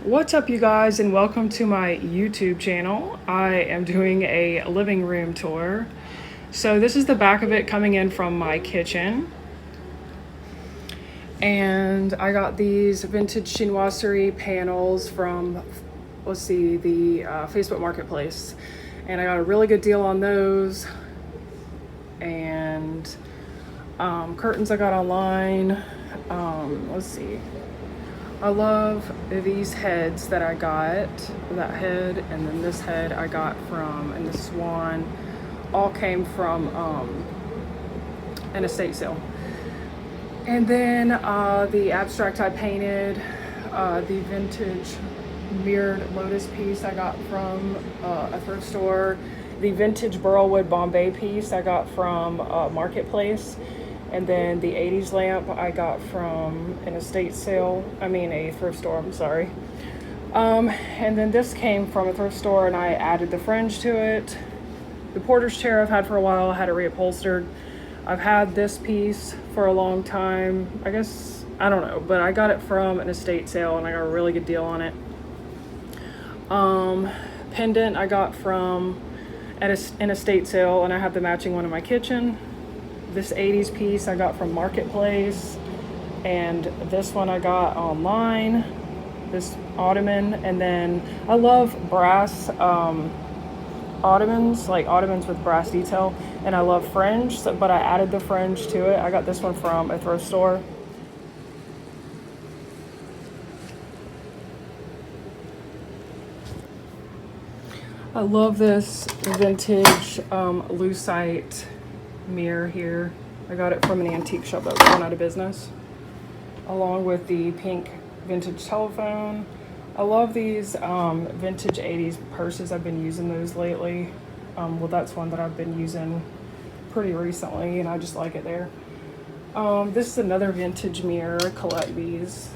What's up, you guys, and welcome to my YouTube channel. I am doing a living room tour. So this is the back of it coming in from my kitchen. And I got these vintage chinoiserie panels from, the Facebook Marketplace. And I got a really good deal on those. And curtains I got online. I love these heads that I got, that head, and then this head I got from, and the swan, all came from an estate sale. And then the abstract I painted, the vintage mirrored lotus piece I got from a thrift store, the vintage burlwood Bombay piece I got from Marketplace. And then the 80s lamp I got from an estate sale, a thrift store, I'm sorry. And then this came from a thrift store and I added the fringe to it. The porter's chair I've had for a while, I had it reupholstered. I've had this piece for a long time. I don't know, but I got it from an estate sale and I got a really good deal on it. Pendant I got from an estate sale and I have the matching one in my kitchen. This 80s piece I got from Marketplace, and this one I got online, this ottoman. And then I love brass ottomans, like ottomans with brass detail, and I love fringe, but I added the fringe to it. I got this one from a thrift store. I love this vintage lucite mirror here. I got it from an antique shop that was going out of business, along with the pink vintage telephone. I love these vintage 80s purses. I've been using those lately. That's one that I've been using pretty recently and I just like it there. This is another vintage mirror. Collect these.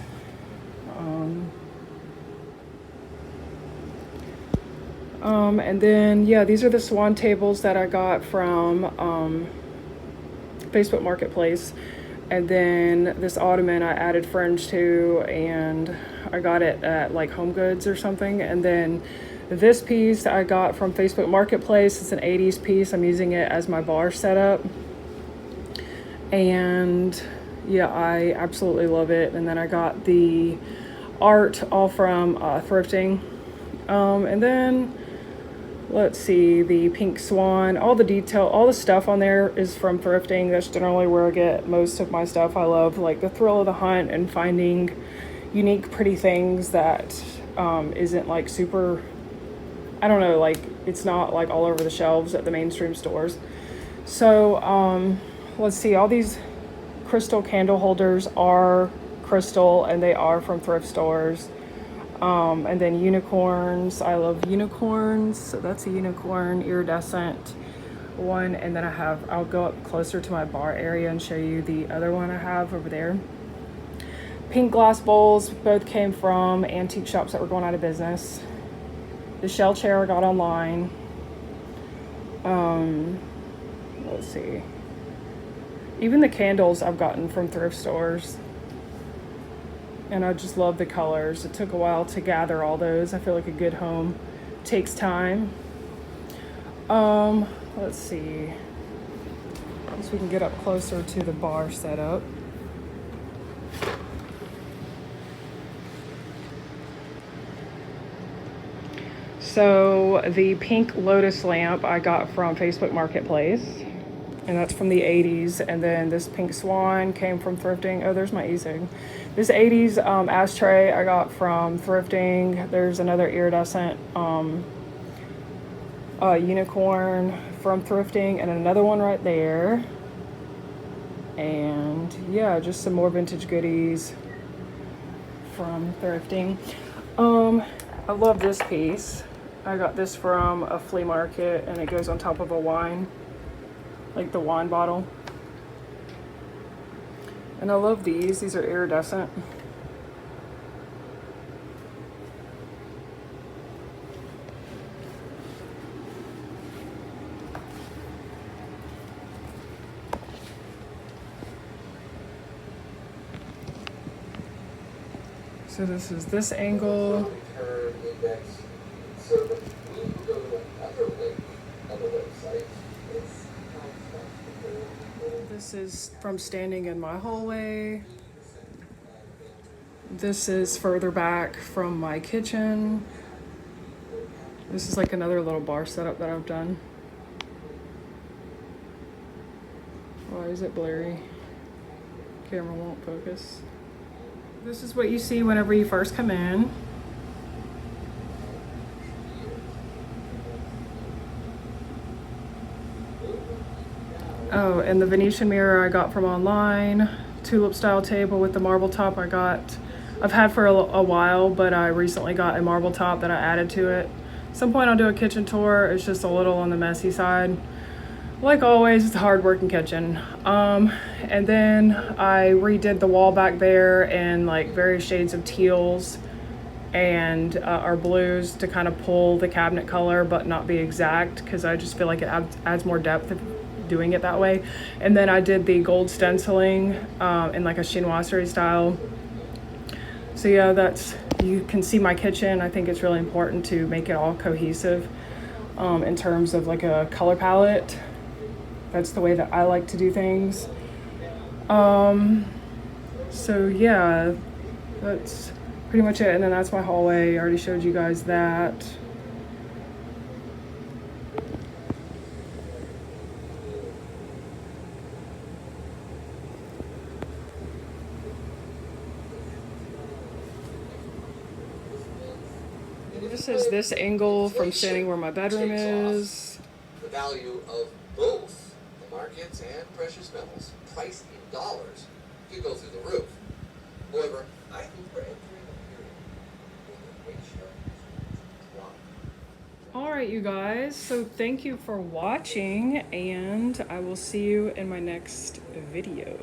And then these are the swan tables that I got from Facebook Marketplace. And then this ottoman I added fringe to, and I got it at like Home Goods or something. And then this piece I got from Facebook Marketplace. It's an 80s piece. I'm using it as my bar setup. And I absolutely love it. And then I got the art all from thrifting. And then let's see, the pink swan, all the detail, all the stuff on there is from thrifting. That's generally where I get most of my stuff. I love like the thrill of the hunt and finding unique, pretty things that isn't like super, I don't know, like it's not like all over the shelves at the mainstream stores. So let's see, all these crystal candle holders are crystal and they are from thrift stores. And then unicorns. I love unicorns. So that's a unicorn iridescent one. And then I'll go up closer to my bar area and show you the other one I have over there. Pink glass bowls, both came from antique shops that were going out of business. The shell chair I got online. Let's see. Even the candles I've gotten from thrift stores. And I just love the colors. It took a while to gather all those. I feel like a good home takes time. Let's see. I guess we can get up closer to the bar setup. So the pink lotus lamp I got from Facebook Marketplace. And that's from the 80s. And then this pink swan came from thrifting. Oh, there's my e-cig. This 80s ashtray I got from thrifting. There's another iridescent unicorn from thrifting, and another one right there. And just some more vintage goodies from thrifting. I love this piece. I got this from a flea market, and it goes on top of a wine, like the wine bottle. And I love these. These are iridescent. So this is this angle. This is from standing in my hallway. This is further back from my kitchen. This is like another little bar setup that I've done. Why is it blurry? Camera won't focus. This is what you see whenever you first come in. Oh, and the Venetian mirror I got from online. Tulip style table with the marble top I've had for a while, but I recently got a marble top that I added to it. At some point I'll do a kitchen tour. It's just a little on the messy side. Like always, it's a hard-working kitchen. And then I redid the wall back there in like various shades of teals and or blues to kind of pull the cabinet color but not be exact, because I just feel like it adds more depth if doing it that way. And then I did the gold stenciling in like a chinoiserie style. So yeah, you can see my kitchen. I think it's really important to make it all cohesive in terms of like a color palette. That's the way that I like to do things. So yeah, that's pretty much it. And then that's my hallway. I already showed you guys that. This is this angle from standing where my bedroom is. The value of both the markets and precious metals, priced in dollars, could go through the roof. However, I think we're entering a period where the ratio is wrong. All right, you guys. So thank you for watching, and I will see you in my next video.